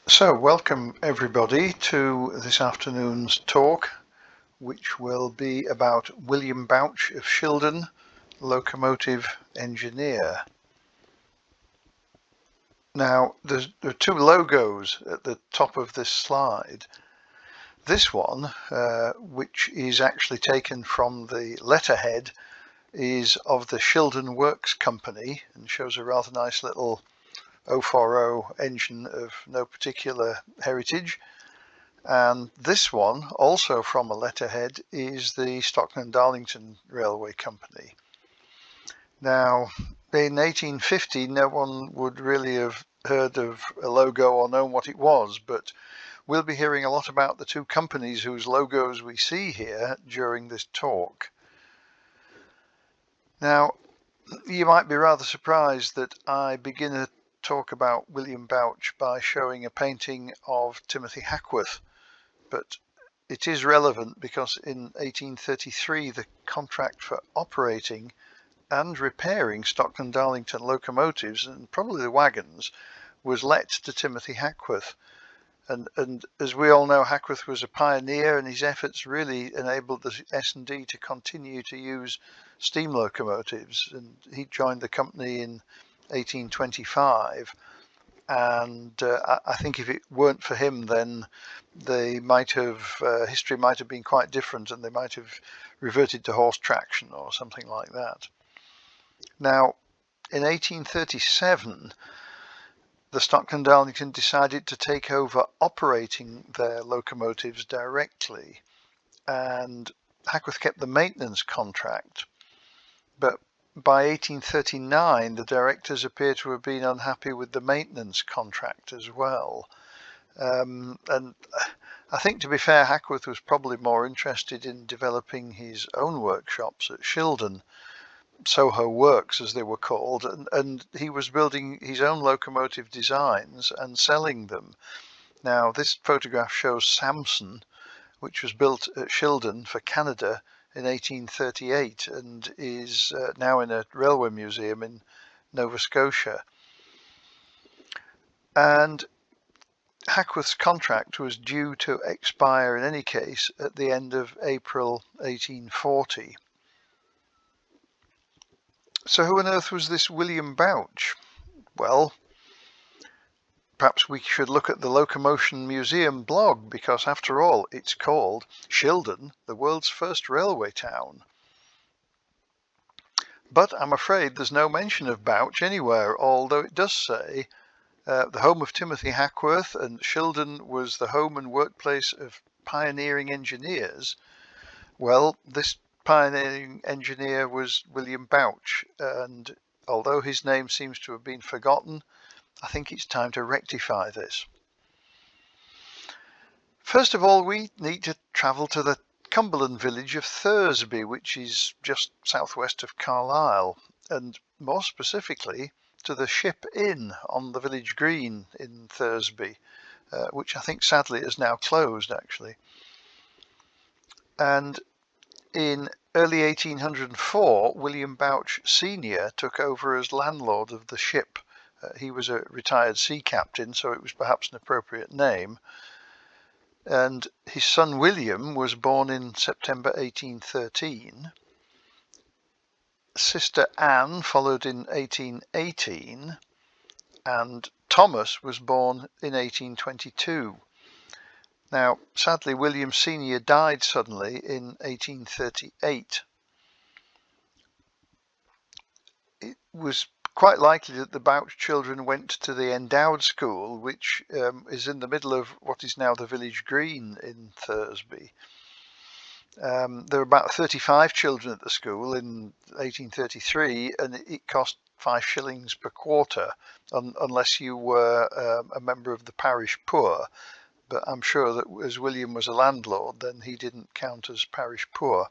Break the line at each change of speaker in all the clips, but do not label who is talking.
So welcome everybody to this afternoon's talk, which will be about William Bouch of Shildon, locomotive engineer. Now there are two logos at the top of this slide. This one, which is actually taken from the letterhead, is of the Shildon Works Company and shows a rather nice little 040 engine of no particular heritage. And this one, also from a letterhead, is the Stockton and Darlington Railway Company. Now, in 1850, no one would really have heard of a logo or known what it was, but we'll be hearing a lot about the two companies whose logos we see here during this talk. Now, you might be rather surprised that I begin a talk about William Bouch by showing a painting of Timothy Hackworth, but it is relevant because in 1833 the contract for operating and repairing Stockton Darlington locomotives and probably the wagons was let to Timothy Hackworth. And as we all know, Hackworth was a pioneer, and his efforts really enabled the S&D to continue to use steam locomotives. And he joined the company in 1825. And I think if it weren't for him, then they might have history might have been quite different, and they might have reverted to horse traction or something like that. Now, in 1837, the Stockton Darlington decided to take over operating their locomotives directly, and Hackworth kept the maintenance contract, but by 1839, the directors appear to have been unhappy with the maintenance contract as well. And I think, to be fair, Hackworth was probably more interested in developing his own workshops at Shildon, Soho Works as they were called, and he was building his own locomotive designs and selling them. Now, this photograph shows Samson, which was built at Shildon for Canada in 1838 and is now in a railway museum in Nova Scotia. And Hackworth's contract was due to expire in any case at the end of April 1840. So who on earth was this William Bouch? Well, perhaps we should look at the Locomotion Museum blog, because after all, it's called Shildon, the world's first railway town. But I'm afraid there's no mention of Bouch anywhere, although it does say the home of Timothy Hackworth, and Shildon was the home and workplace of pioneering engineers. Well, this pioneering engineer was William Bouch, and although his name seems to have been forgotten, I think it's time to rectify this. First of all, we need to travel to the Cumberland village of Thursby, which is just southwest of Carlisle, and more specifically to the Ship Inn on the village green in Thursby, which I think sadly is now closed actually. And in early 1804, William Bouch Sr. took over as landlord of the ship. He was a retired sea captain, so it was perhaps an appropriate name. And his son William was born in September 1813. Sister Anne followed in 1818, and Thomas was born in 1822. Now, sadly, William Sr. died suddenly in 1838. It was quite likely that the Bouch children went to the endowed school, which is in the middle of what is now the village green in Thursby. There were about 35 children at the school in 1833, and it cost 5 shillings per quarter, unless you were a member of the parish poor. But I'm sure that as William was a landlord, then he didn't count as parish poor.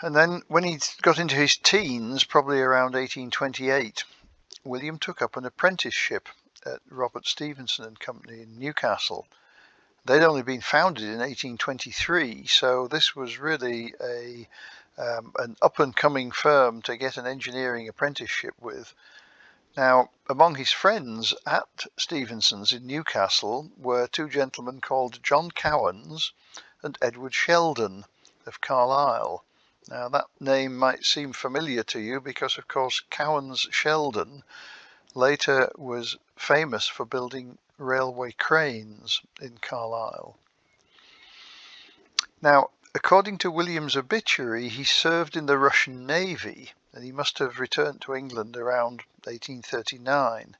And then when he got into his teens, probably around 1828, William took up an apprenticeship at Robert Stevenson and Company in Newcastle. They'd only been founded in 1823, so this was really an up-and-coming firm to get an engineering apprenticeship with. Now, among his friends at Stevenson's in Newcastle were two gentlemen called John Cowans and Edward Shildon of Carlisle. Now, that name might seem familiar to you because, of course, Cowans Shildon later was famous for building railway cranes in Carlisle. Now, according to William's obituary, he served in the Russian Navy, and he must have returned to England around 1839.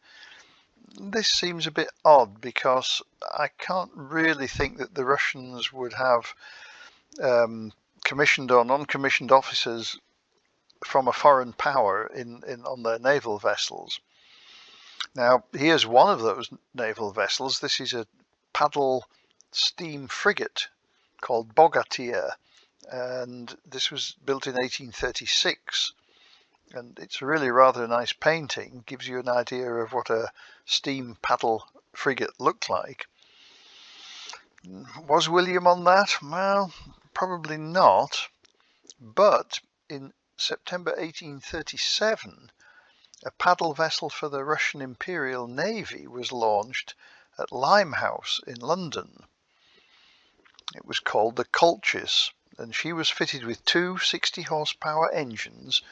This seems a bit odd because I can't really think that the Russians would have commissioned or non-commissioned officers from a foreign power on their naval vessels. Now, here's one of those naval vessels. This is a paddle steam frigate called Bogatier, and this was built in 1836. And it's a really rather nice painting, gives you an idea of what a steam paddle frigate looked like. Was William on that? Well, probably not. But in September 1837, a paddle vessel for the Russian Imperial Navy was launched at Limehouse in London. It was called the Colchis, and she was fitted with two 60-horsepower engines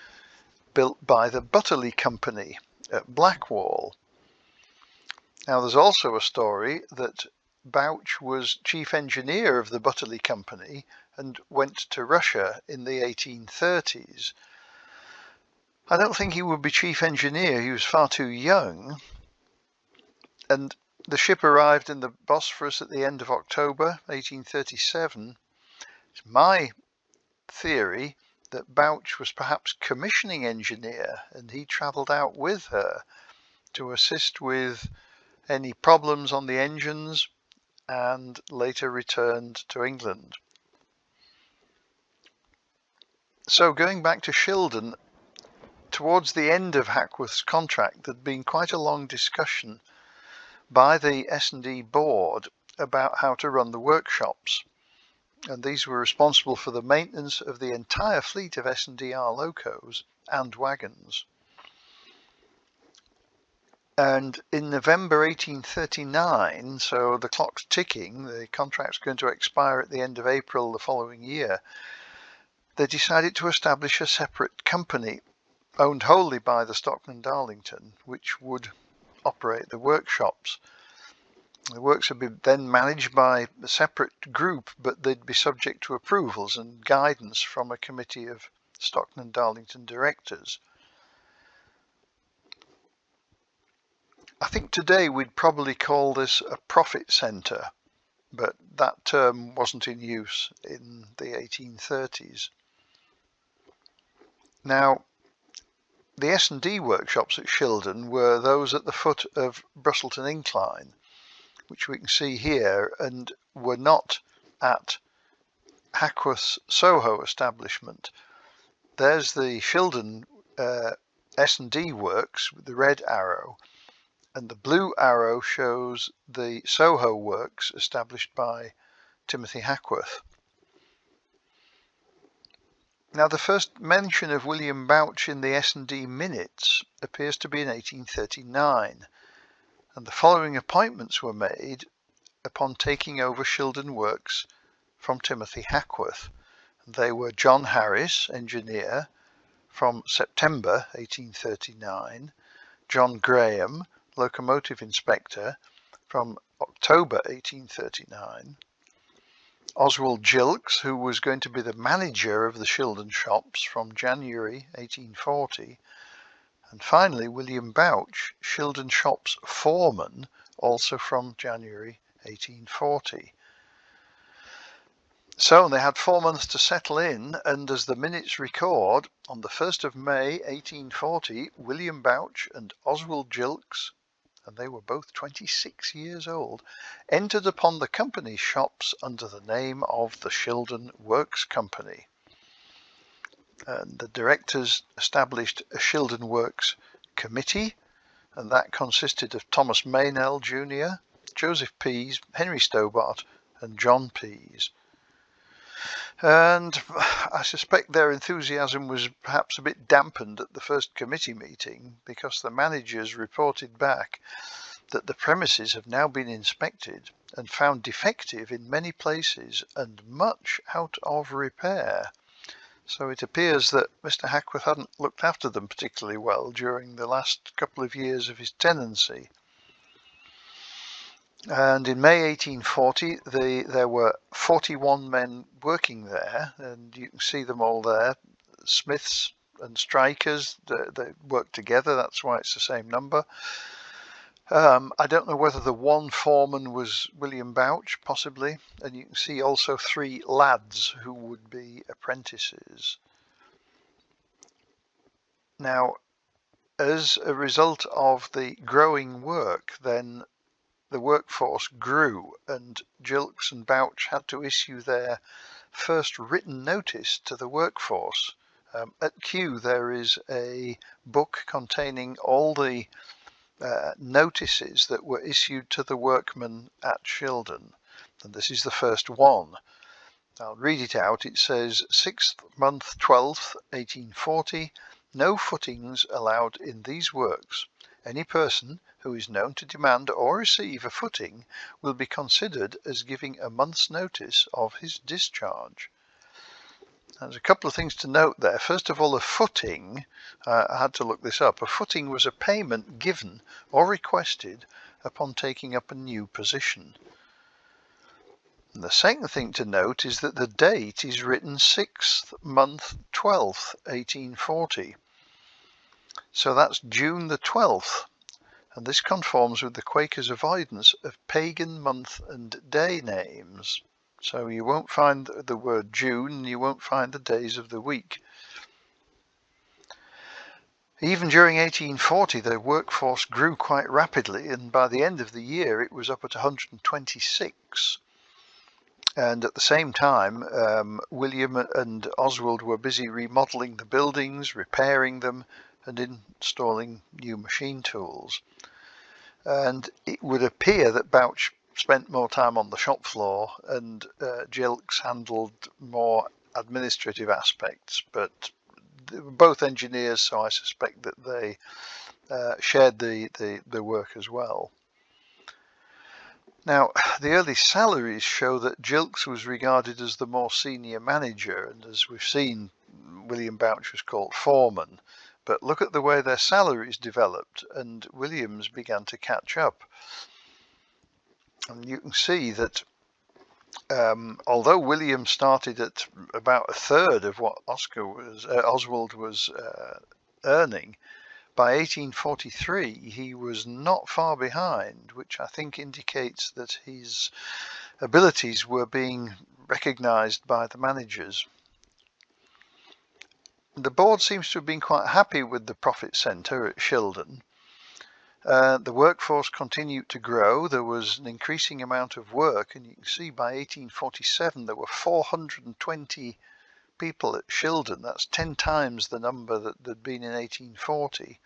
built by the Butterley Company at Blackwall. Now, there's also a story that Bouch was chief engineer of the Butterley Company and went to Russia in the 1830s. I don't think he would be chief engineer, he was far too young. And the ship arrived in the Bosphorus at the end of October 1837. It's my theory that Bouch was perhaps commissioning engineer, and he travelled out with her to assist with any problems on the engines and later returned to England. So going back to Shildon, towards the end of Hackworth's contract, there'd been quite a long discussion by the S&D board about how to run the workshops, and these were responsible for the maintenance of the entire fleet of S&DR locos and wagons. And in November 1839, so the clock's ticking, the contract's going to expire at the end of April the following year, they decided to establish a separate company owned wholly by the Stockton and Darlington, which would operate the workshops. The works would be then managed by a separate group, but they'd be subject to approvals and guidance from a committee of Stockton and Darlington directors. I think today we'd probably call this a profit centre, but that term wasn't in use in the 1830s. Now, the S&D workshops at Shildon were those at the foot of Brusselton Incline, which we can see here, and were not at Hackworth's Soho establishment. There's the Shildon S&D works with the red arrow, and the blue arrow shows the Soho works established by Timothy Hackworth. Now, the first mention of William Bouch in the S&D minutes appears to be in 1839, and the following appointments were made upon taking over Shildon works from Timothy Hackworth. They were John Harris, engineer, from September 1839, John Graham, locomotive inspector, from October 1839, Oswald Gilkes, who was going to be the manager of the Shildon shops from January 1840, and finally William Bouch, Shildon shops foreman, also from January 1840. So they had 4 months to settle in, and as the minutes record, on the 1st of May 1840, William Bouch and Oswald Gilkes, and they were both 26 years old, entered upon the company's shops under the name of the Shildon Works Company. And the directors established a Shildon Works Committee, and that consisted of Thomas Maynell Jr., Joseph Pease, Henry Stobart, and John Pease. And I suspect their enthusiasm was perhaps a bit dampened at the first committee meeting, because the managers reported back that the premises have now been inspected and found defective in many places and much out of repair. So it appears that Mr. Hackworth hadn't looked after them particularly well during the last couple of years of his tenancy. And in May 1840, there were 41 men working there, and you can see them all there. Smiths and strikers, they work together, that's why it's the same number. I don't know whether the one foreman was William Bouch, possibly, and you can see also 3 lads who would be apprentices. Now, as a result of the growing work, then the workforce grew, and Gilkes and Bouch had to issue their first written notice to the workforce. At Kew there is a book containing all the notices that were issued to the workmen at Shildon, and this is the first one. I'll read it out. It says, 6th month 12th 1840, no footings allowed in these works. Any person who is known to demand or receive a footing will be considered as giving a month's notice of his discharge. There's a couple of things to note there. First of all, a footing, I had to look this up. A footing was a payment given or requested upon taking up a new position. And the second thing to note is that the date is written 6th month 12th 1840. So that's June the 12th. And this conforms with the Quakers' avoidance of pagan month and day names. So you won't find the word June, you won't find the days of the week. Even during 1840, the workforce grew quite rapidly, and by the end of the year it was up at 126. And at the same time, William and Oswald were busy remodelling the buildings, repairing them, and installing new machine tools. And it would appear that Bouch spent more time on the shop floor, and Gilkes handled more administrative aspects, but they were both engineers, so I suspect that they shared the work as well. Now, the early salaries show that Gilkes was regarded as the more senior manager, and as we've seen, William Bouch was called foreman. But look at the way their salaries developed, and William's began to catch up. And you can see that although William started at about a third of what Oswald was earning, by 1843 he was not far behind, which I think indicates that his abilities were being recognised by the managers. The board seems to have been quite happy with the profit centre at Shildon. The workforce continued to grow. There was an increasing amount of work, and you can see by 1847 there were 420 people at Shildon. That's 10 times the number that there'd been in 1840.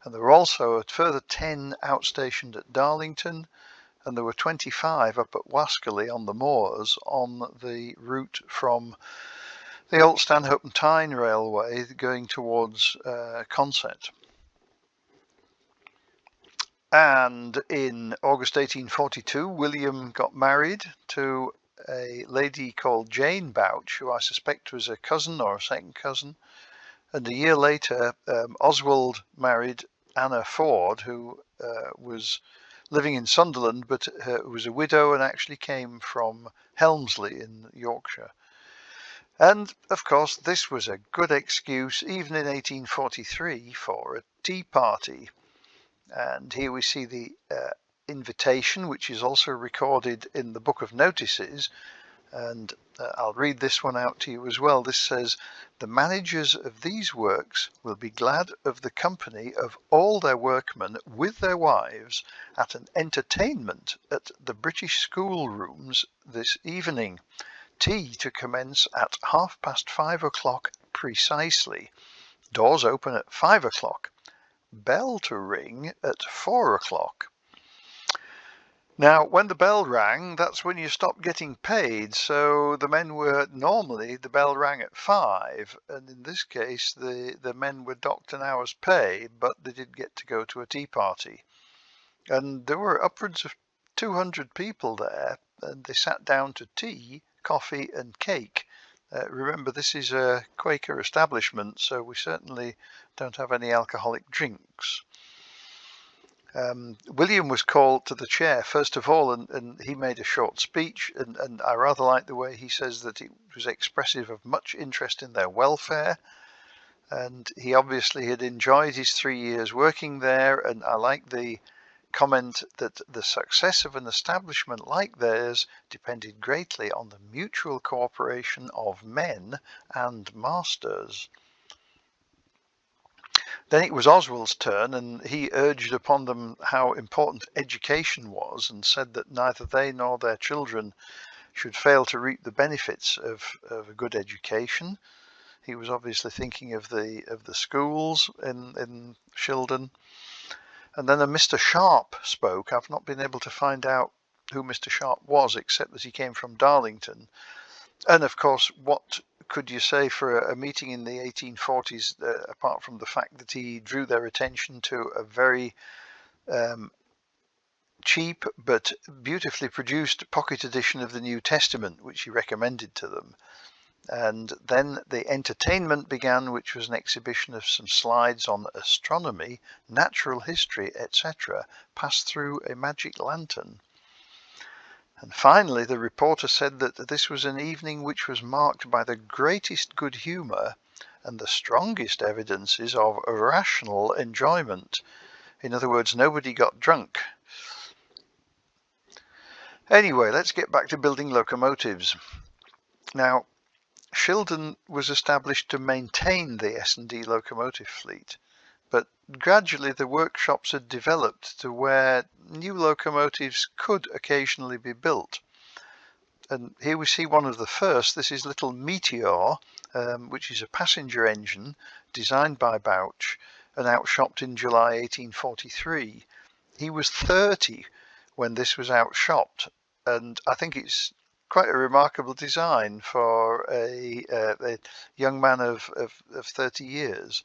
And there were also a further 10 outstationed at Darlington, and there were 25 up at Waskerley on the moors on the route from the old Stanhope and Tyne Railway going towards Consett. And in August 1842, William got married to a lady called Jane Bouch, who I suspect was a cousin or a second cousin. And a year later, Oswald married Anna Ford, who was living in Sunderland, but was a widow and actually came from Helmsley in Yorkshire. And of course, this was a good excuse, even in 1843, for a tea party. And here we see the invitation, which is also recorded in the Book of Notices. And I'll read this one out to you as well. This says, "The managers of these works will be glad of the company of all their workmen with their wives at an entertainment at the British schoolrooms this evening. Tea to commence at 5:30 precisely. Doors open at 5 o'clock. Bell to ring at 4 o'clock. Now, when the bell rang, that's when you stopped getting paid. So the men were normally, the bell rang at 5, and in this case, the men were docked an hour's pay, but they did get to go to a tea party. And there were upwards of 200 people there, and they sat down to tea, coffee, and cake. Remember, this is a Quaker establishment, so we certainly don't have any alcoholic drinks. William was called to the chair first of all, and he made a short speech, and I rather like the way he says that it was expressive of much interest in their welfare, and he obviously had enjoyed his 3 years working there, and I like the comment that the success of an establishment like theirs depended greatly on the mutual cooperation of men and masters. Then it was Oswald's turn, and he urged upon them how important education was, and said that neither they nor their children should fail to reap the benefits of a good education. He was obviously thinking of the schools in Shildon. And then a Mr. Sharp spoke. I've not been able to find out who Mr. Sharp was, except that he came from Darlington. And of course, what could you say for a meeting in the 1840s, apart from the fact that he drew their attention to a very cheap but beautifully produced pocket edition of the New Testament, which he recommended to them. And then the entertainment began, which was an exhibition of some slides on astronomy, natural history, etc., passed through a magic lantern. And finally, the reporter said that this was an evening which was marked by the greatest good humour and the strongest evidences of rational enjoyment. In other words, nobody got drunk. Anyway, let's get back to building locomotives. Now, Shildon was established to maintain the S&D locomotive fleet, but gradually the workshops had developed to where new locomotives could occasionally be built. And here we see one of the first. This is little Meteor, which is a passenger engine designed by Bouch and outshopped in July 1843. He was 30 when this was outshopped, and I think it's quite a remarkable design for a young man of 30 years.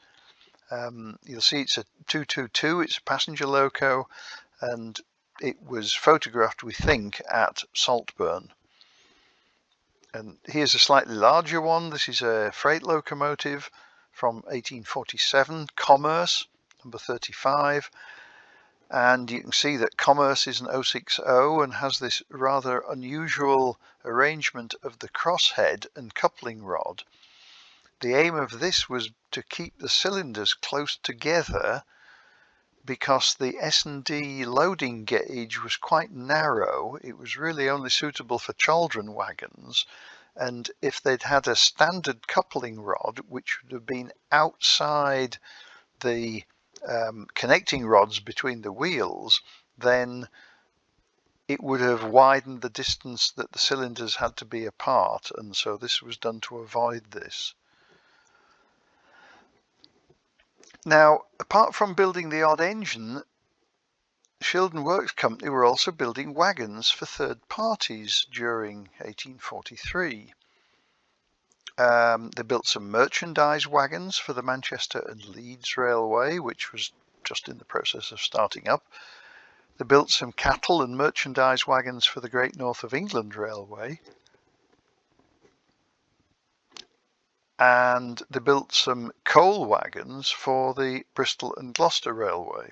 You'll see it's a 222, it's a passenger loco, and it was photographed, we think, at Saltburn. And here's a slightly larger one. This is a freight locomotive from 1847, Commerce, number 35. And you can see that Commerce is an 060 and has this rather unusual arrangement of the crosshead and coupling rod. The aim of this was to keep the cylinders close together because the S&D loading gauge was quite narrow. It was really only suitable for chaldron wagons, and if they'd had a standard coupling rod, which would have been outside the connecting rods between the wheels, then it would have widened the distance that the cylinders had to be apart, and so this was done to avoid this. Now, apart from building the odd engine, Shildon Works Company were also building wagons for third parties during 1843. They built some merchandise wagons for the Manchester and Leeds Railway, which was just in the process of starting up. They built some cattle and merchandise wagons for the Great North of England Railway. And they built some coal wagons for the Bristol and Gloucester Railway.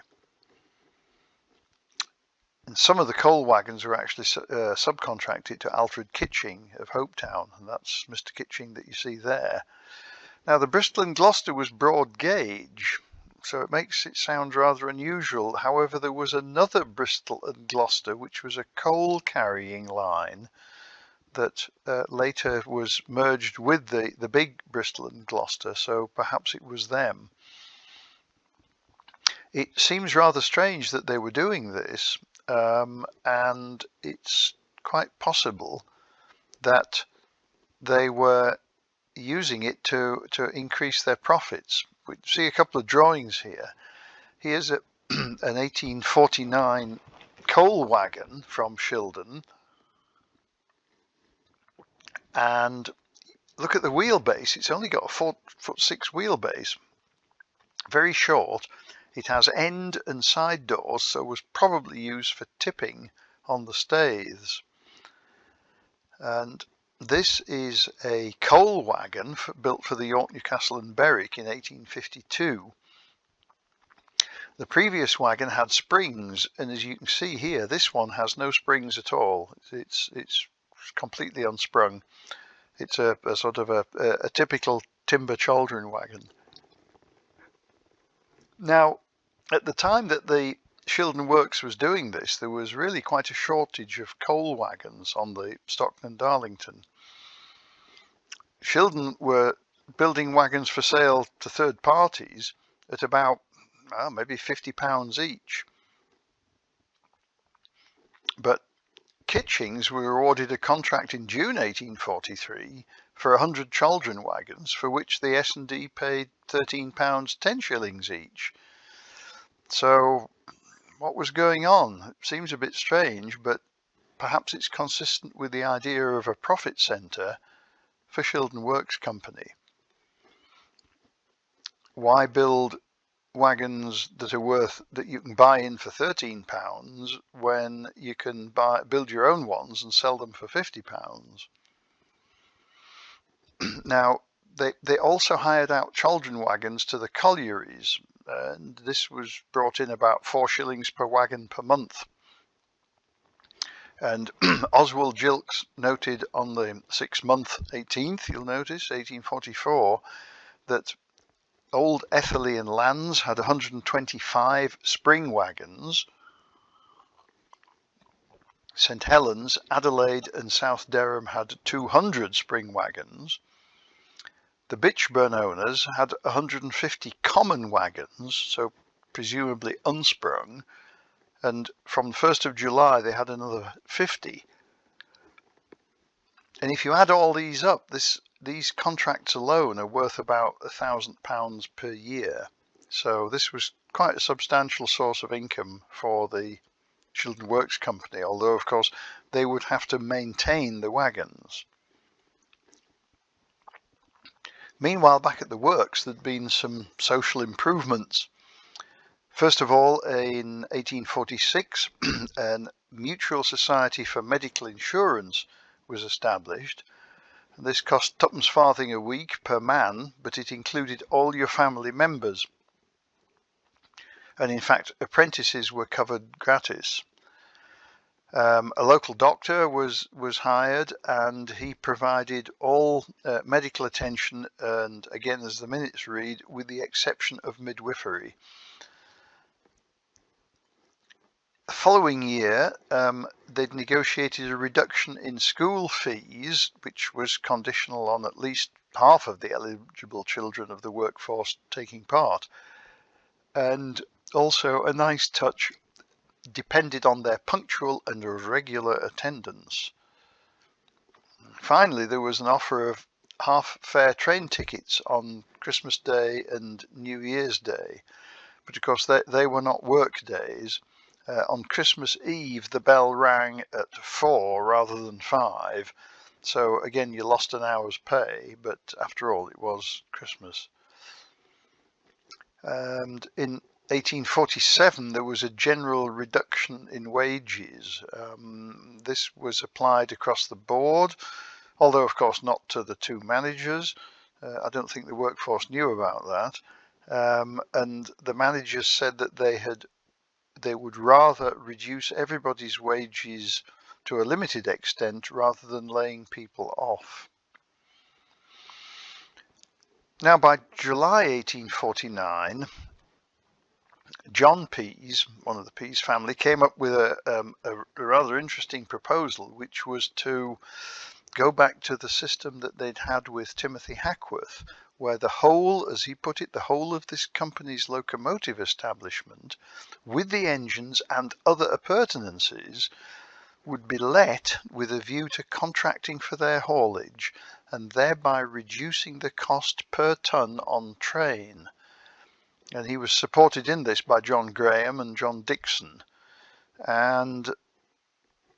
And some of the coal wagons were actually subcontracted to Alfred Kitching of Hopetown, and that's Mr. Kitching that you see there. Now, the Bristol and Gloucester was broad gauge, so it makes it sound rather unusual. However, there was another Bristol and Gloucester, which was a coal carrying line that later was merged with the big Bristol and Gloucester, so perhaps it was them. It seems rather strange that they were doing this, and it's quite possible that they were using it to increase their profits. We see a couple of drawings here. Here's an 1849 coal wagon from Shildon, and look at the wheelbase. It's only got a 4'6" wheelbase, very short. It has end and side doors, so was probably used for tipping on the staiths. And this is a coal wagon built for the York, Newcastle and Berwick in 1852. The previous wagon had springs, and as you can see here, this one has no springs at all. It's completely unsprung. It's a sort of a typical timber chaldron wagon. Now, at the time that the Shildon Works was doing this, there was really quite a shortage of coal wagons on the Stockton and Darlington. Shildon were building wagons for sale to third parties at about maybe £50 each. But Kitchings were awarded a contract in June 1843 for 100 chaldron wagons, for which the S&D paid £13 10 shillings each. So what was going on? It seems a bit strange, but perhaps it's consistent with the idea of a profit centre for Shildon Works Company. Why build wagons that you can buy in for £13 when you can build your own ones and sell them for £50? Now, they also hired out chaldron wagons to the collieries, and this was brought in about 4 shillings per wagon per month. And Oswald Gilkes noted on the 6-month 18th, you'll notice, 1844, that Old Etherley and Lands had 125 spring wagons. St Helens, Adelaide and South Dereham had 200 spring wagons. The Bitchburn owners had 150 common wagons, so presumably unsprung, and from the 1st of July they had another 50. And if you add all these up, these contracts alone are worth about £1,000 per year. So this was quite a substantial source of income for the Shildon Works Company, although of course they would have to maintain the wagons. Meanwhile, back at the works, there'd been some social improvements. First of all, in 1846, a Mutual Society for Medical Insurance was established. This cost 2 farthing a week per man, but it included all your family members. And in fact, apprentices were covered gratis. A local doctor was hired, and he provided all medical attention, and again, as the minutes read, with the exception of midwifery. The following year, they'd negotiated a reduction in school fees, which was conditional on at least half of the eligible children of the workforce taking part. And also, a nice touch, depended on their punctual and regular attendance. Finally, there was an offer of half-fare train tickets on Christmas Day and New Year's Day, but of course they were not work days. On Christmas Eve, the bell rang at 4 rather than 5, so again you lost an hour's pay, but after all it was Christmas. And in 1847 there was a general reduction in wages. This was applied across the board, although of course not to the 2 managers. I don't think the workforce knew about that, and the managers said that they would rather reduce everybody's wages to a limited extent rather than laying people off. Now, by July 1849, John Pease, one of the Pease family, came up with a rather interesting proposal, which was to go back to the system that they'd had with Timothy Hackworth, where the whole, as he put it, the whole of this company's locomotive establishment, with the engines and other appurtenances, would be let with a view to contracting for their haulage, and thereby reducing the cost per ton on train. And he was supported in this by John Graham and John Dixon. and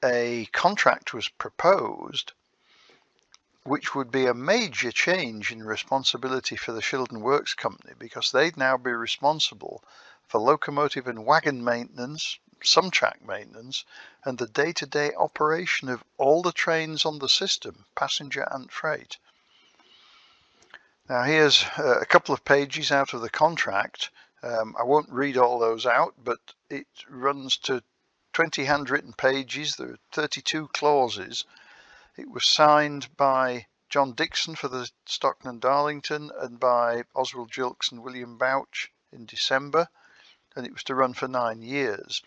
a contract was proposed which would be a major change in responsibility for the Shildon Works Company, because they'd now be responsible for locomotive and wagon maintenance, some track maintenance, and the day-to-day operation of all the trains on the system, passenger and freight. Now here's a couple of pages out of the contract. I won't read all those out, but it runs to 20 handwritten pages. There are 32 clauses. It was signed by John Dixon for the Stockton and Darlington and by Oswald Gilks and William Bouch in December, and it was to run for 9 years.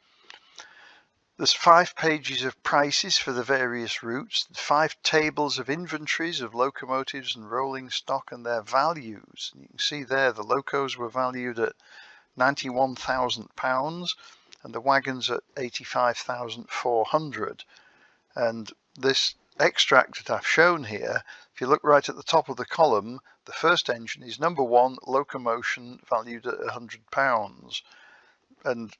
There's 5 pages of prices for the various routes, 5 tables of inventories of locomotives and rolling stock and their values. And you can see there the locos were valued at £91,000 and the wagons at £85,400. And this extract that I've shown here, if you look right at the top of the column, the first engine is number 1 Locomotion, valued at £100. And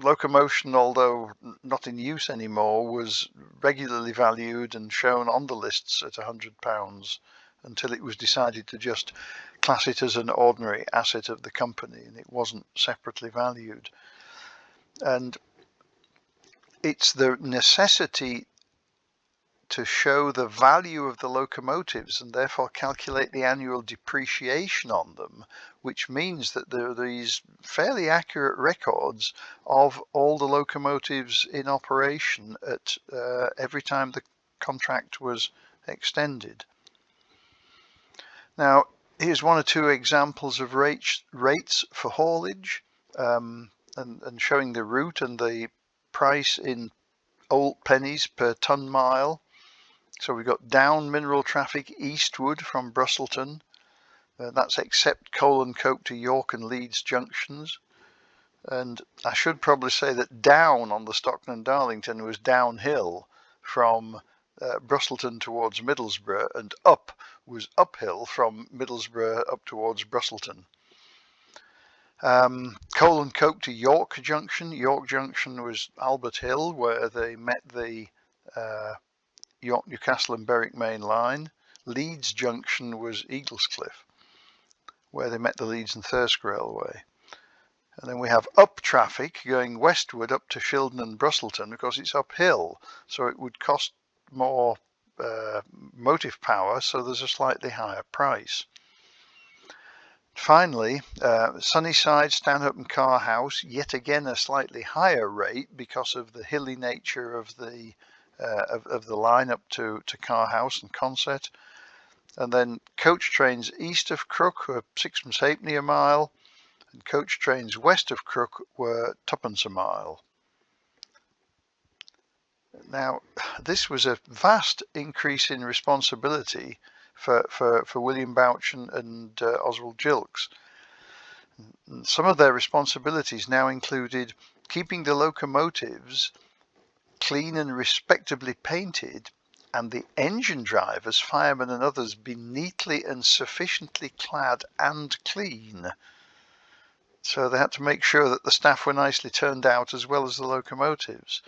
Locomotion, although not in use anymore, was regularly valued and shown on the lists at £100 until it was decided to just class it as an ordinary asset of the company, and it wasn't separately valued. And it's the necessity to show the value of the locomotives and therefore calculate the annual depreciation on them, which means that there are these fairly accurate records of all the locomotives in operation at every time the contract was extended. Now here's 1 or 2 examples of rates for haulage, and showing the route and the price in old pennies per ton mile. So we've got down mineral traffic eastward from Brusselton. That's except coal and coke to York and Leeds junctions. And I should probably say that down on the Stockton and Darlington was downhill from Brusselton towards Middlesbrough, and up was uphill from Middlesbrough up towards Brusselton. Coal and coke to York Junction. York Junction was Albert Hill, where they met the York, Newcastle and Berwick main line. Leeds Junction was Eaglescliffe, where they met the Leeds and Thirsk Railway. And then we have up traffic going westward up to Shildon and Brusselton, because it's uphill, so it would cost more motive power, so there's a slightly higher price. Finally, Sunnyside, Stanhope and Car House, yet again a slightly higher rate because of the hilly nature of the line up to Car House and Consett. And then coach trains east of Crook were 6 halfpenny a mile, and coach trains west of Crook were 2d a mile. Now, this was a vast increase in responsibility for William Bouch and Oswald Gilks. Some of their responsibilities now included keeping the locomotives clean and respectably painted, and the engine drivers, firemen and others be neatly and sufficiently clad and clean. So they had to make sure that the staff were nicely turned out as well as the locomotives.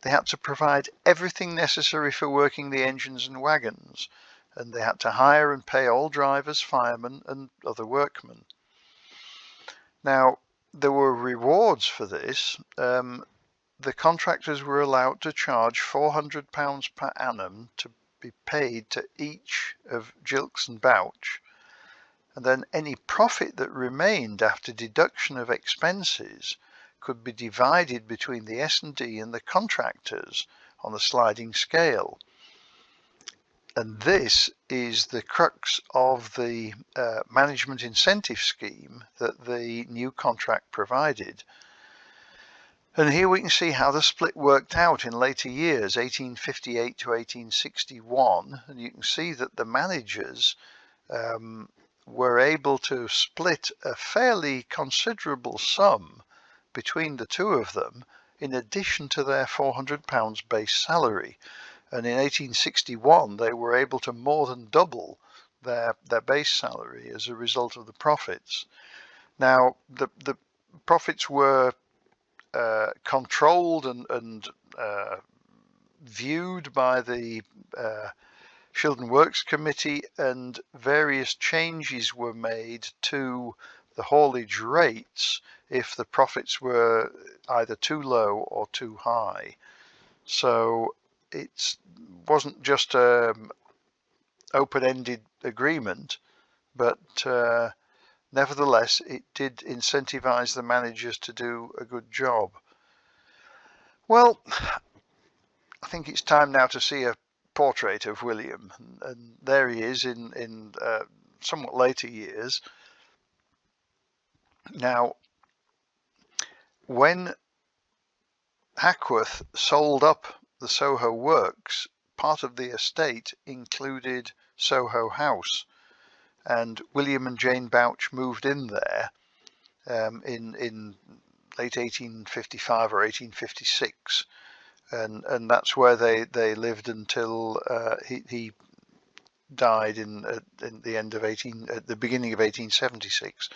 They had to provide everything necessary for working the engines and wagons, and they had to hire and pay all drivers, firemen and other workmen. Now, there were rewards for this. The contractors were allowed to charge £400 per annum to be paid to each of Gilks and Bouch, and then any profit that remained after deduction of expenses could be divided between the S&D and the contractors on a sliding scale. And this is the crux of the management incentive scheme that the new contract provided. And here we can see how the split worked out in later years, 1858 to 1861. And you can see that the managers were able to split a fairly considerable sum between the two of them, in addition to their £400 base salary. And in 1861, they were able to more than double their base salary as a result of the profits. Now, the profits were controlled and viewed by the Shildon Works Committee, and various changes were made to the haulage rates if the profits were either too low or too high. So it wasn't just an open-ended agreement, but nevertheless it did incentivize the managers to do a good job. Well, I think it's time now to see a portrait of William, and there he is in somewhat later years. Now, when Hackworth sold up the Soho Works, part of the estate included Soho House, and William and Jane Bouch moved in there in late 1855 or 1856, and that's where they lived until he died in the end of at the beginning of 1876.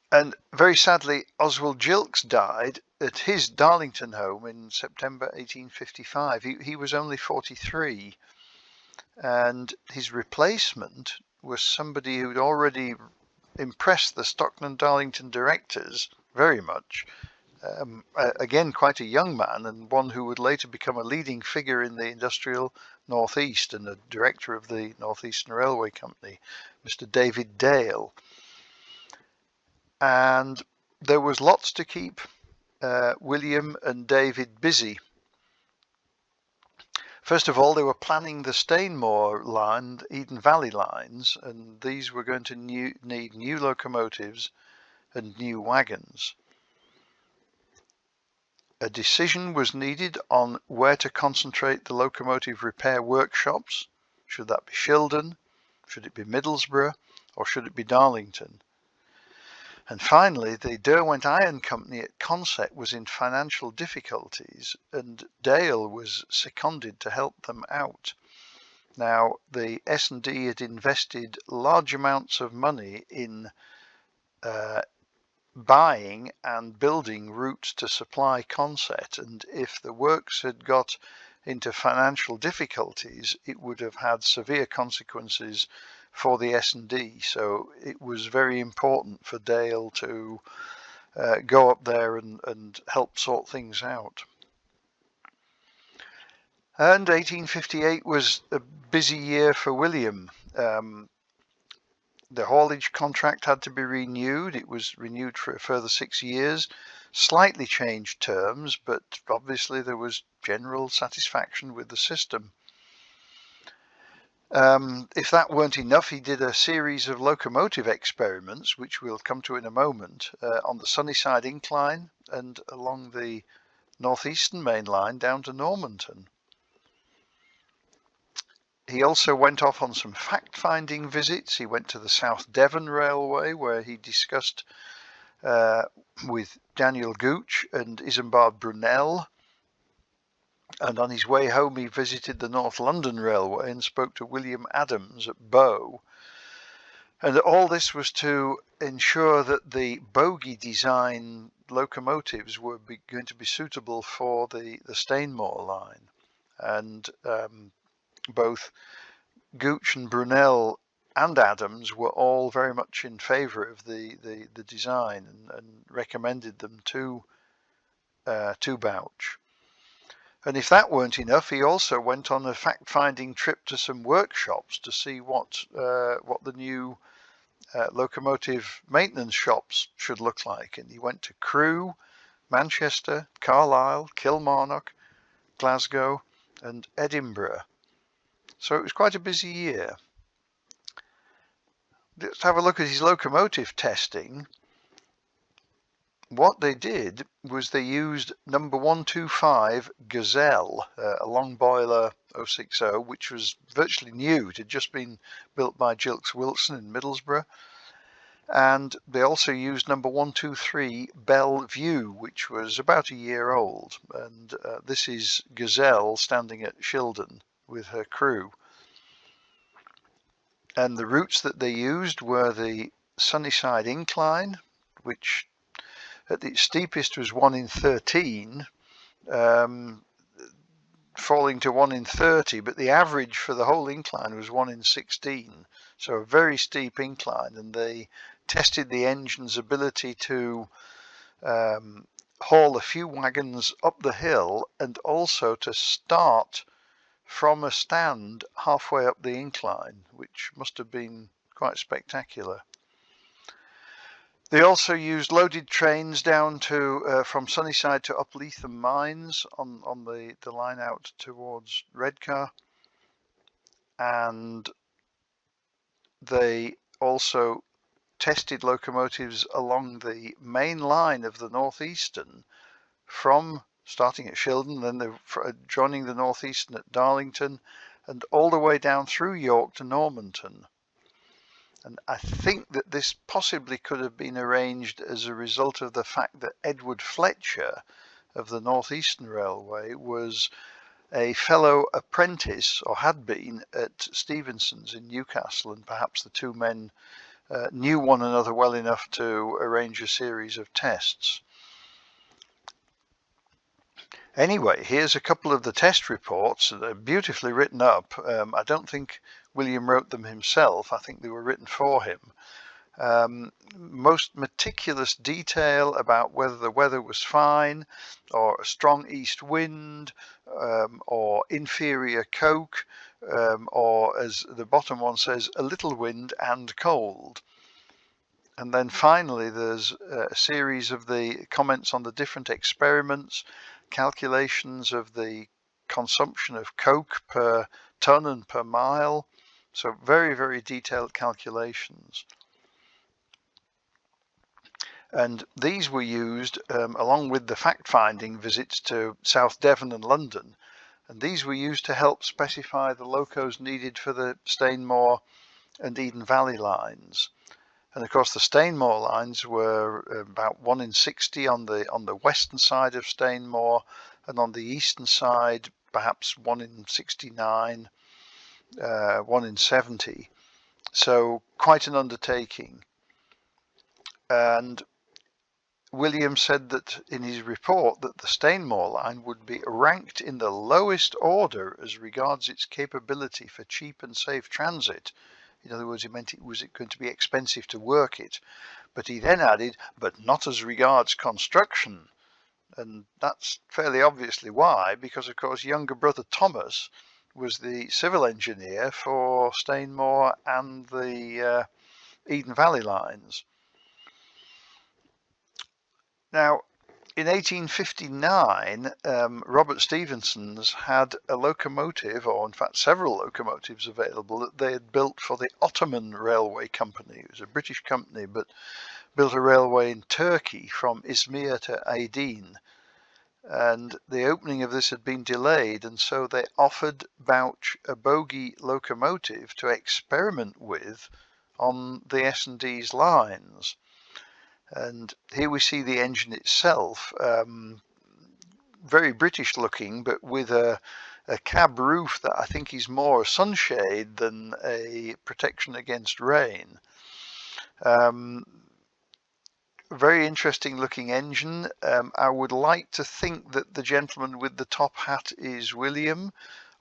And very sadly, Oswald Gilkes died at his Darlington home in September 1855. He was only 43, and his replacement was somebody who'd already impressed the Stockton and Darlington directors very much. Again, quite a young man, and one who would later become a leading figure in the industrial Northeast and a director of the North Eastern Railway Company, Mr. David Dale. And there was lots to keep William and David busy. First of all, they were planning the Stainmore line, Eden Valley lines, and these were going to need new locomotives and new wagons. A decision was needed on where to concentrate the locomotive repair workshops. Should that be Shildon? Should it be Middlesbrough? Or should it be Darlington? And finally, the Derwent Iron Company at Consett was in financial difficulties, and Dale was seconded to help them out. Now, the S&D had invested large amounts of money in buying and building routes to supply Consett, and if the works had got into financial difficulties, it would have had severe consequences for the S&D. So it was very important for Dale to go up there and help sort things out. And 1858 was a busy year for William. The haulage contract had to be renewed. It was renewed for a further 6 years, slightly changed terms, but obviously there was general satisfaction with the system. If that weren't enough, he did a series of locomotive experiments, which we'll come to in a moment, on the Sunnyside Incline and along the Northeastern Main Line down to Normanton. He also went off on some fact-finding visits. He went to the South Devon Railway, where he discussed with Daniel Gooch and Isambard Brunel. And on his way home, he visited the North London Railway and spoke to William Adams at Bow. And all this was to ensure that the bogie design locomotives were going to be suitable for the Stainmore line. And both Gooch and Brunel and Adams were all very much in favour of the design and recommended them to Bouch. And if that weren't enough, he also went on a fact-finding trip to some workshops to see what the new locomotive maintenance shops should look like. And he went to Crewe, Manchester, Carlisle, Kilmarnock, Glasgow, and Edinburgh. So it was quite a busy year. Let's have a look at his locomotive testing. What they did was they used number 125 Gazelle, a long boiler 060, which was virtually new. It had just been built by Gilkes Wilson in Middlesbrough. And they also used number 123 Belle Vue, which was about a year old. And this is Gazelle standing at Shildon with her crew. And the routes that they used were the Sunnyside Incline, which At its steepest was 1 in 13, falling to 1 in 30, but the average for the whole incline was 1 in 16. So a very steep incline, and they tested the engine's ability to haul a few wagons up the hill and also to start from a stand halfway up the incline, which must have been quite spectacular. They also used loaded trains down to from Sunnyside to Upleatham Mines on the line out towards Redcar, and they also tested locomotives along the main line of the Northeastern, from starting at Shildon, then they're joining the Northeastern at Darlington, and all the way down through York to Normanton. And I think that this possibly could have been arranged as a result of the fact that Edward Fletcher of the Northeastern Railway was a fellow apprentice, or had been, at Stephenson's in Newcastle, and perhaps the two men knew one another well enough to arrange a series of tests. Anyway, here's a couple of the test reports. They're beautifully written up. I don't think William wrote them himself. I think they were written for him. Most meticulous detail about whether the weather was fine, or a strong east wind, or inferior coke, or, as the bottom one says, a little wind and cold. And then finally there's a series of the comments on the different experiments, calculations of the consumption of coke per ton and per mile. So very, very detailed calculations. And these were used along with the fact-finding visits to South Devon and London. And these were used to help specify the locos needed for the Stainmore and Eden Valley lines. And of course the Stainmore lines were about 1 in 60 on the western side of Stainmore, and on the eastern side perhaps 1 in 69, 1 in 70. So quite an undertaking. And William said that in his report that the Stainmore line would be ranked in the lowest order as regards its capability for cheap and safe transit. In other words, he meant it was going to be expensive to work it. But he then added, but not as regards construction. And that's fairly obviously why, because of course younger brother Thomas was the civil engineer for Stainmore and the Eden Valley lines. Now, in 1859, Robert Stephenson's had a locomotive, or in fact several locomotives available, that they had built for the Ottoman Railway Company. It was a British company, but built a railway in Turkey from Izmir to Aydin. And the opening of this had been delayed, and so they offered Bouch a bogie locomotive to experiment with on the S&D's lines. And here we see the engine itself, very British looking, but with a cab roof that I think is more a sunshade than a protection against rain. Very interesting looking engine. I would like to think that the gentleman with the top hat is William,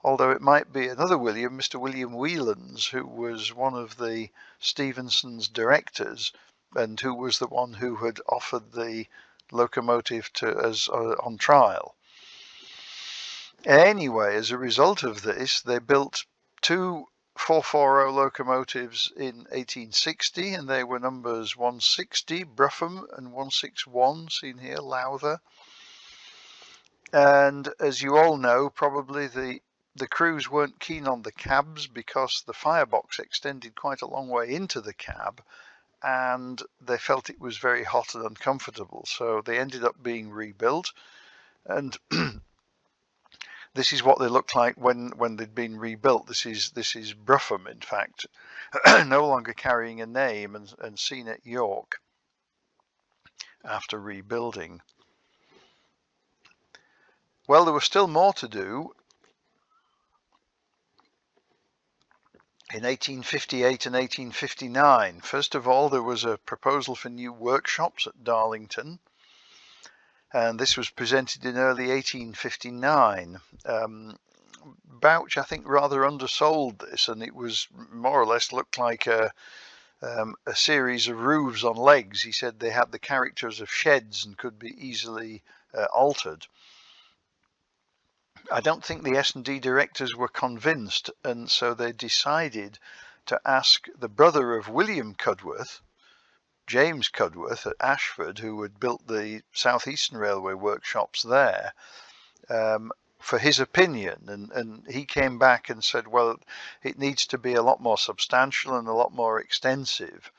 although it might be another William, Mr. William Whelans, who was one of the Stephenson's directors, and who was the one who had offered the locomotive to us on trial. Anyway, as a result of this, they built two 440 locomotives in 1860, and they were numbers 160 Bruffham and 161, seen here, Lowther. And as you all know, probably the crews weren't keen on the cabs because the firebox extended quite a long way into the cab, and they felt it was very hot and uncomfortable, so they ended up being rebuilt. And this is what they looked like when they'd been rebuilt. This is Bruffham, in fact, no longer carrying a name, and seen at York after rebuilding. Well, there was still more to do. In 1858 and 1859, first of all, there was a proposal for new workshops at Darlington. and this was presented in early 1859. Bouch, I think, rather undersold this, and it was more or less looked like a series of roofs on legs. He said they had the characters of sheds and could be easily altered. I don't think the S&D directors were convinced, and so they decided to ask the brother of William Cudworth, James Cudworth at Ashford, who had built the South Eastern Railway workshops there, for his opinion, and he came back and said, well, it needs to be a lot more substantial and a lot more extensive.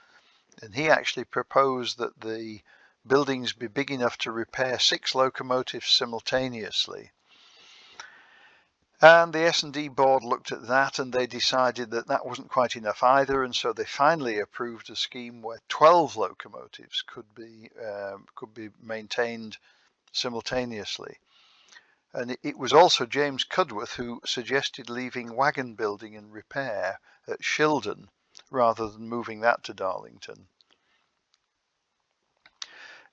And he actually proposed that the buildings be big enough to repair 6 locomotives simultaneously. And the S&D board looked at that, and they decided that that wasn't quite enough either, and so they finally approved a scheme where 12 locomotives could be maintained simultaneously. And it was also James Cudworth who suggested leaving wagon building and repair at Shildon rather than moving that to Darlington.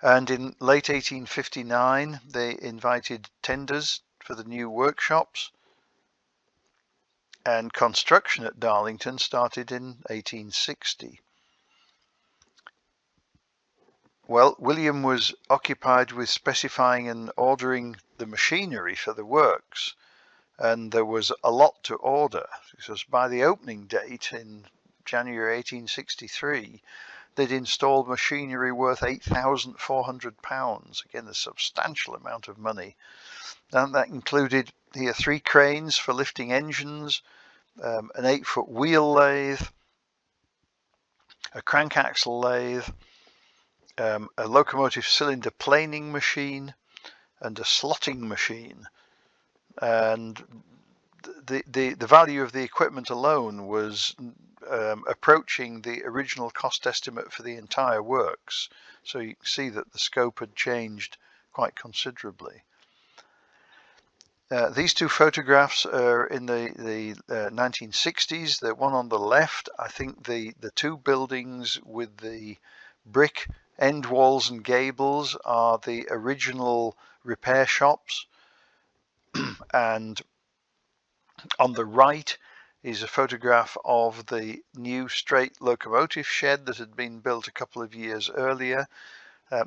And in late 1859, they invited tenders for the new workshops, and construction at Darlington started in 1860. Well, William was occupied with specifying and ordering the machinery for the works, and there was a lot to order, because by the opening date in January 1863, they'd installed machinery worth £8,400, again a substantial amount of money. And that included here 3 cranes for lifting engines, an 8-foot wheel lathe, a crank axle lathe, a locomotive cylinder planing machine, and a slotting machine. And the value of the equipment alone was approaching the original cost estimate for the entire works. So you can see that the scope had changed quite considerably. These 2 photographs are in the 1960s. The one on the left, I think the 2 buildings with the brick end walls and gables are the original repair shops. And on the right is a photograph of the new straight locomotive shed that had been built a couple of years earlier.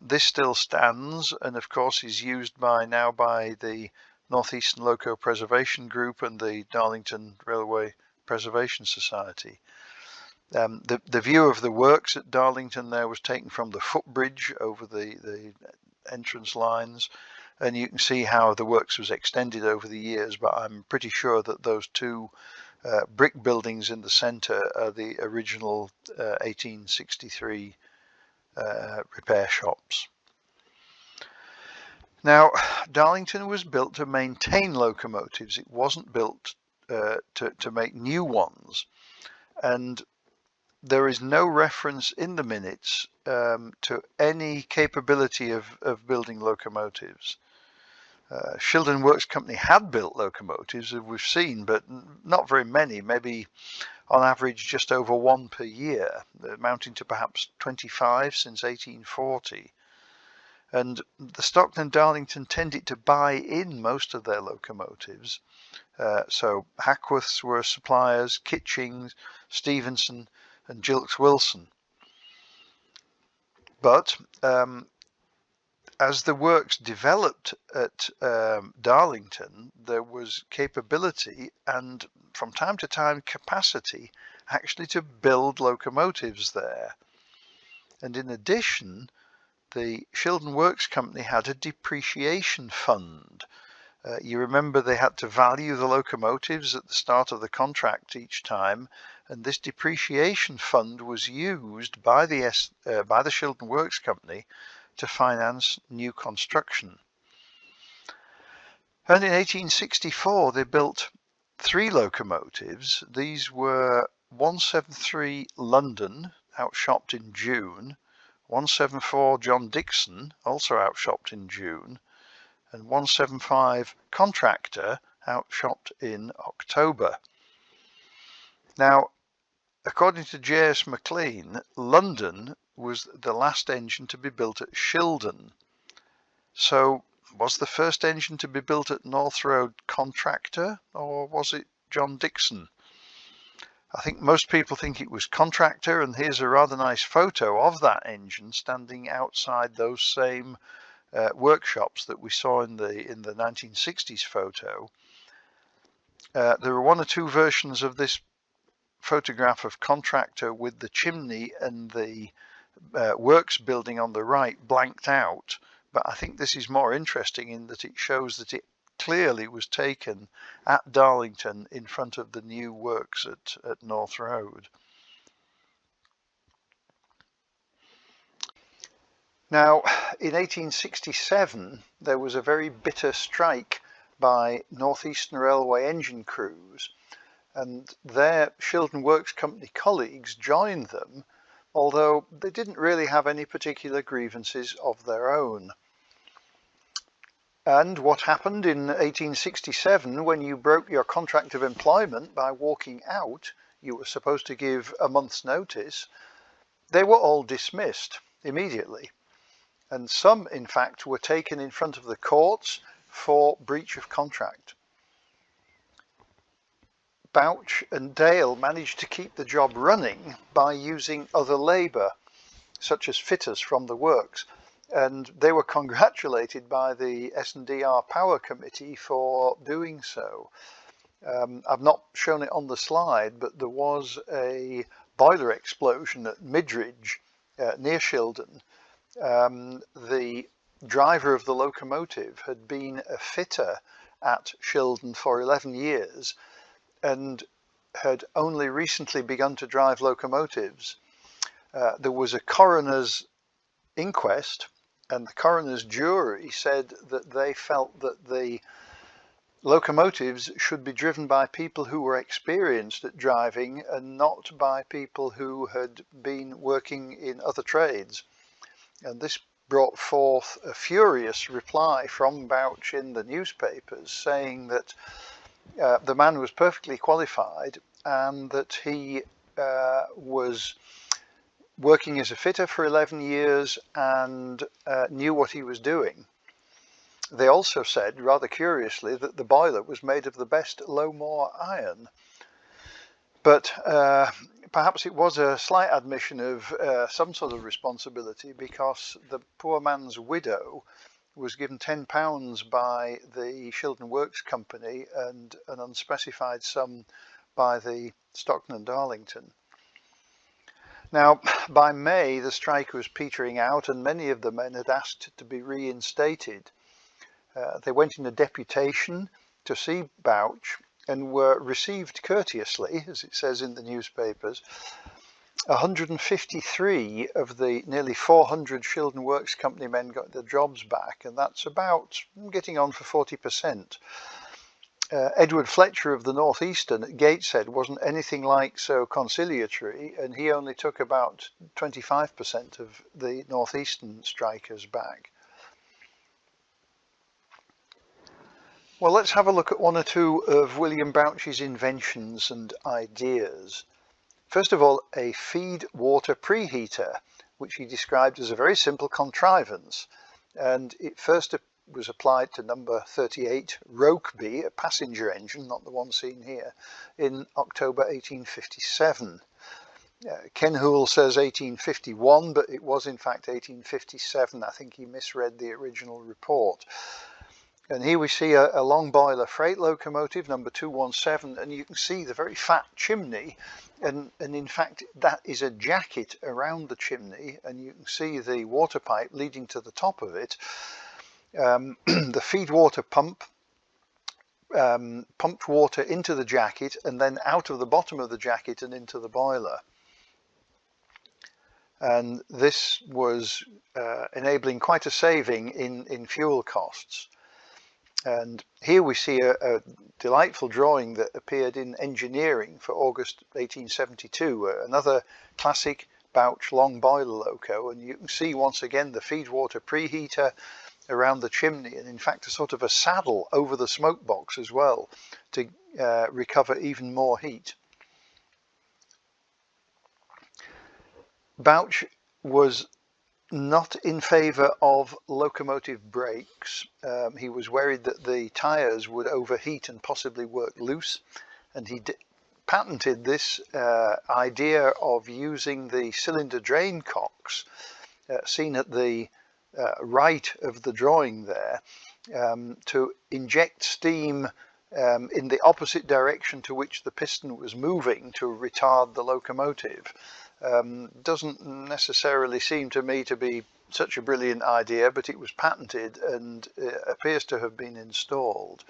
This still stands, and of course is used now by the North Eastern Loco Preservation Group and the Darlington Railway Preservation Society. The view of the works at Darlington there was taken from the footbridge over the entrance lines, and you can see how the works was extended over the years, but I'm pretty sure that those 2 brick buildings in the centre are the original 1863 repair shops. Now, Darlington was built to maintain locomotives. It wasn't built to make new ones. And there is no reference in the minutes to any capability of building locomotives. Shildon Works Company had built locomotives, as we've seen, but not very many, maybe on average just over 1 per year, amounting to perhaps 25 since 1840. And the Stockton and Darlington tended to buy in most of their locomotives. So Hackworths were suppliers, Kitchings, Stevenson and Gilks Wilson. But as the works developed at Darlington, there was capability and from time to time capacity actually to build locomotives there. And in addition, the Shildon Works Company had a depreciation fund. You remember they had to value the locomotives at the start of the contract each time, and this depreciation fund was used by the Shildon Works Company to finance new construction. And in 1864 they built 3 locomotives. These were 173 London, outshopped in June, 174 John Dixon, also outshopped in June, and 175 Contractor, outshopped in October. Now, according to J.S. McLean, London was the last engine to be built at Shildon. So was the first engine to be built at North Road Contractor, or was it John Dixon? I think most people think it was Contractor, and here's a rather nice photo of that engine standing outside those same workshops that we saw in the 1960s photo. There are one or two versions of this photograph of Contractor with the chimney and the works building on the right blanked out, but I think this is more interesting in that it shows that it clearly was taken at Darlington in front of the new works at North Road. Now, in 1867, there was a very bitter strike by North Eastern Railway engine crews, and their Shildon Works Company colleagues joined them, although they didn't really have any particular grievances of their own. And what happened in 1867, when you broke your contract of employment by walking out, you were supposed to give a month's notice, they were all dismissed immediately. And some, in fact, were taken in front of the courts for breach of contract. Bouch and Dale managed to keep the job running by using other labour, such as fitters from the works, and they were congratulated by the S&DR Power Committee for doing so. I've not shown it on the slide, but there was a boiler explosion at Midridge near Shildon. The driver of the locomotive had been a fitter at Shildon for 11 years and had only recently begun to drive locomotives. There was a coroner's inquest, and the coroner's jury said that they felt that the locomotives should be driven by people who were experienced at driving and not by people who had been working in other trades. And this brought forth a furious reply from Bouch in the newspapers saying that the man was perfectly qualified and that he was working as a fitter for 11 years and knew what he was doing. They also said, rather curiously, that the boiler was made of the best low-moor iron. But perhaps it was a slight admission of some sort of responsibility, because the poor man's widow was given £10 by the Shildon Works Company and an unspecified sum by the Stockton and Darlington. Now, by May, the strike was petering out and many of the men had asked to be reinstated. They went in a deputation to see Bouch and were received courteously, as it says in the newspapers. 153 of the nearly 400 Shildon Works Company men got their jobs back, and that's about getting on for 40%. Edward Fletcher of the North Eastern at Gateshead wasn't anything like so conciliatory, and he only took about 25% of the North Eastern strikers back. Well, let's have a look at one or two of William Bouch's inventions and ideas. First of all, a feed water preheater, which he described as a very simple contrivance, and it first was applied to number 38 Rokeby, a passenger engine, not the one seen here, in October 1857. Ken Hoole says 1851, but it was in fact 1857. I think he misread the original report. And here we see a long boiler freight locomotive, number 217, and you can see the very fat chimney, and in fact that is a jacket around the chimney, and you can see the water pipe leading to the top of it. The feed water pump pumped water into the jacket and then out of the bottom of the jacket and into the boiler. And this was enabling quite a saving in fuel costs. And here we see a delightful drawing that appeared in Engineering for August 1872, another classic Bouch long boiler loco, and you can see once again the feed water preheater around the chimney, and in fact a sort of a saddle over the smoke box as well to recover even more heat. Bouch was not in favour of locomotive brakes. He was worried that the tyres would overheat and possibly work loose, and he patented this idea of using the cylinder drain cocks seen at the right of the drawing there to inject steam in the opposite direction to which the piston was moving to retard the locomotive. Doesn't necessarily seem to me to be such a brilliant idea, but it was patented and appears to have been installed.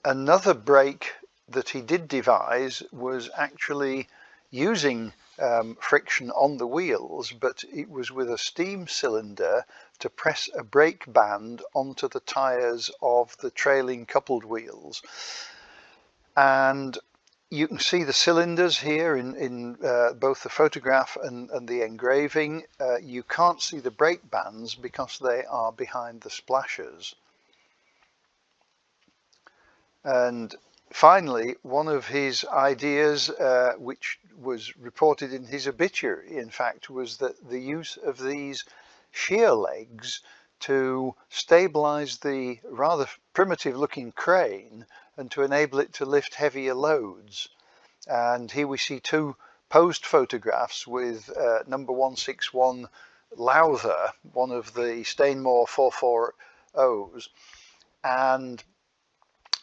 Another brake that he did devise was actually using friction on the wheels, but it was with a steam cylinder to press a brake band onto the tyres of the trailing coupled wheels. And you can see the cylinders here in both the photograph and the engraving. You can't see the brake bands because they are behind the splashers. And finally, one of his ideas, which was reported in his obituary, in fact, was that the use of these shear legs to stabilize the rather primitive looking crane and to enable it to lift heavier loads. And here we see two posed photographs with number 161 Lowther, one of the Stainmore 440s, and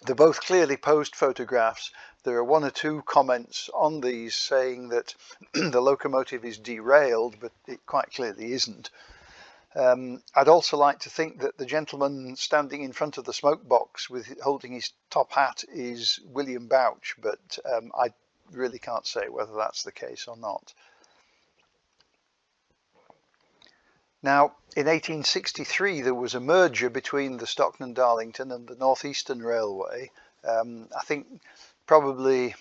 they're both clearly posed photographs. There are one or two comments on these saying that the locomotive is derailed, but it quite clearly isn't. I'd also like to think that the gentleman standing in front of the smoke box with holding his top hat is William Bouch, but I really can't say whether that's the case or not. Now, in 1863, there was a merger between the Stockton and Darlington and the North Eastern Railway. I think probably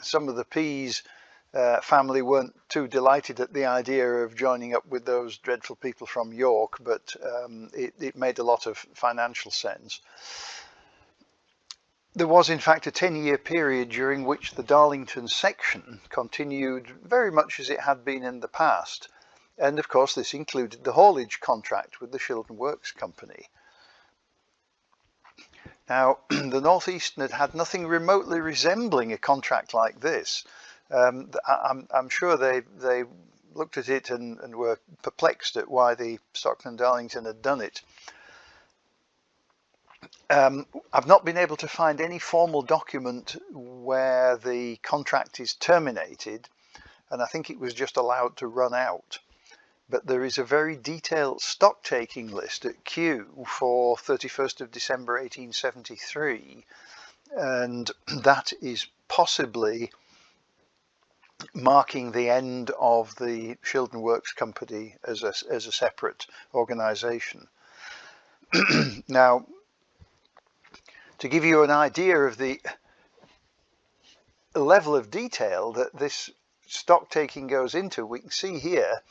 some of the Pease family weren't too delighted at the idea of joining up with those dreadful people from York, but it made a lot of financial sense. There was in fact a 10-year period during which the Darlington section continued very much as it had been in the past. And of course this included the haulage contract with the Shildon Works Company. Now the North Eastern had had nothing remotely resembling a contract like this. I'm sure they looked at it and were perplexed at why the Stockton and Darlington had done it. I've not been able to find any formal document where the contract is terminated, and I think it was just allowed to run out. But there is a very detailed stock taking list at Kew for 31st of December 1873, and that is possibly marking the end of the Shildon Works Company as a separate organisation. Now, to give you an idea of the level of detail that this stock taking goes into, we can see here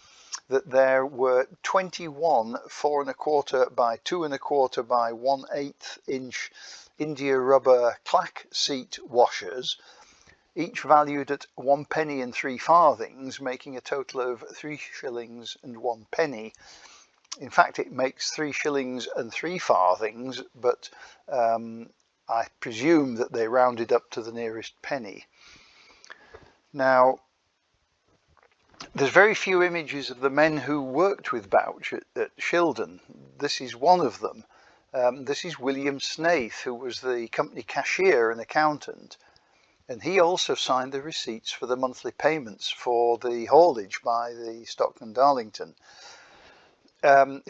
that there were 21 4¼ by 2¼ by 1/8 inch India rubber clack seat washers, each valued at 1 penny and 3 farthings, making a total of 3 shillings and 1 penny. In fact, it makes 3 shillings and 3 farthings, but I presume that they rounded up to the nearest penny. Now, there's very few images of the men who worked with Bouch at Shildon. This is one of them. This is William Snaith, who was the company cashier and accountant, and he also signed the receipts for the monthly payments for the haulage by the Stockton and Darlington.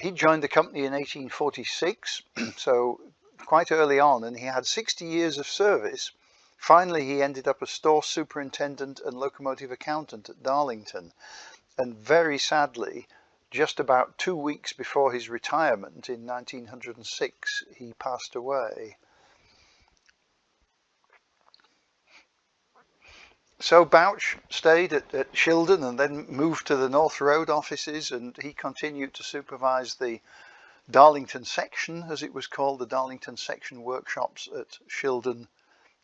He joined the company in 1846, so quite early on, and he had 60 years of service. Finally, he ended up as store superintendent and locomotive accountant at Darlington, and very sadly, just about 2 weeks before his retirement in 1906, he passed away. So Bouch stayed at Shildon and then moved to the North Road offices, and he continued to supervise the Darlington section, as it was called, the Darlington section workshops at Shildon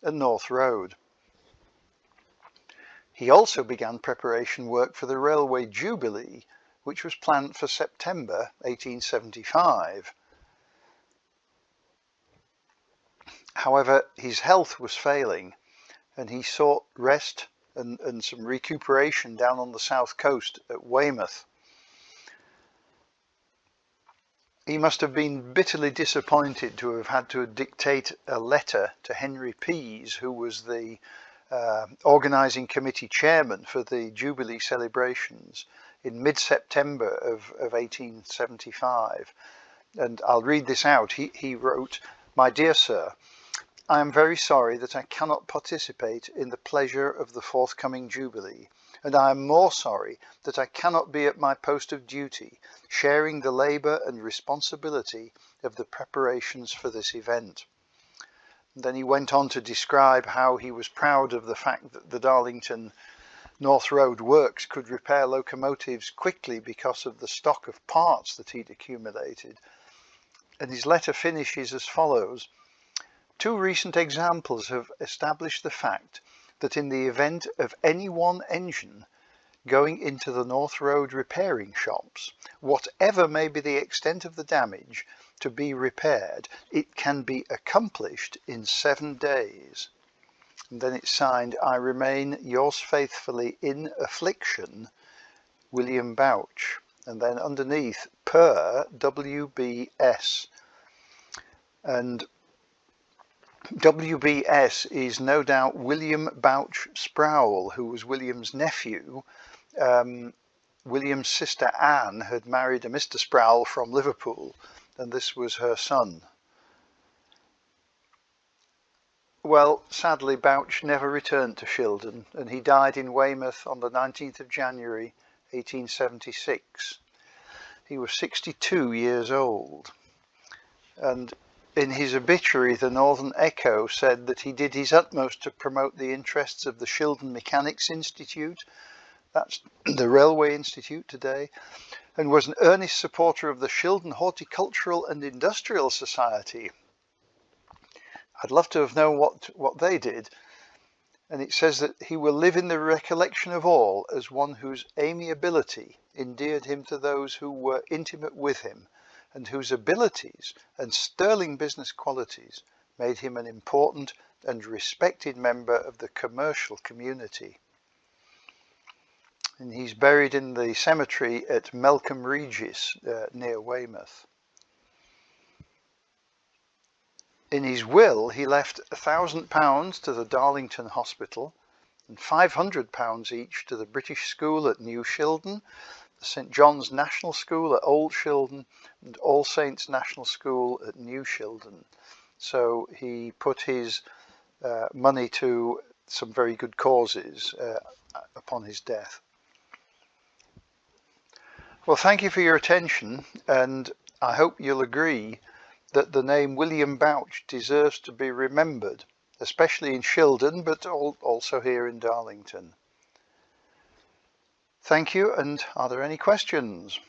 and North Road. He also began preparation work for the Railway Jubilee, which was planned for September 1875. However, his health was failing, and he sought rest and some recuperation down on the south coast at Weymouth. He must have been bitterly disappointed to have had to dictate a letter to Henry Pease, who was the organising committee chairman for the Jubilee celebrations in mid-September of 1875. And I'll read this out. He wrote, "My dear sir, I am very sorry that I cannot participate in the pleasure of the forthcoming Jubilee, and I am more sorry that I cannot be at my post of duty, sharing the labour and responsibility of the preparations for this event." And then he went on to describe how he was proud of the fact that the Darlington North Road Works could repair locomotives quickly because of the stock of parts that he'd accumulated. And his letter finishes as follows: "Two recent examples have established the fact that in the event of any one engine going into the North Road repairing shops, whatever may be the extent of the damage to be repaired, it can be accomplished in 7 days." And then it's signed, "I remain yours faithfully in affliction, William Bouch." And then underneath, per WBS. And WBS is no doubt William Bouch Sproul, who was William's nephew. William's sister Anne had married a Mr. Sproul from Liverpool, and this was her son. Well, sadly, Bouch never returned to Shildon, and he died in Weymouth on the 19th of January 1876. He was 62 years old, and in his obituary, the Northern Echo said that he did his utmost to promote the interests of the Shildon Mechanics Institute, that's the Railway Institute today, and was an earnest supporter of the Shildon Horticultural and Industrial Society. I'd love to have known what they did. And it says that he will live in the recollection of all as one whose amiability endeared him to those who were intimate with him, and whose abilities and sterling business qualities made him an important and respected member of the commercial community. And he's buried in the cemetery at Melcombe Regis near Weymouth. In his will, he left £1,000 to the Darlington Hospital and £500 each to the British School at New Shildon, the St John's National School at Old Shildon, and All Saints National School at New Shildon. So he put his money to some very good causes upon his death. Well, thank you for your attention, and I hope you'll agree that the name William Bouch deserves to be remembered, especially in Shildon, but also here in Darlington. Thank you, and are there any questions?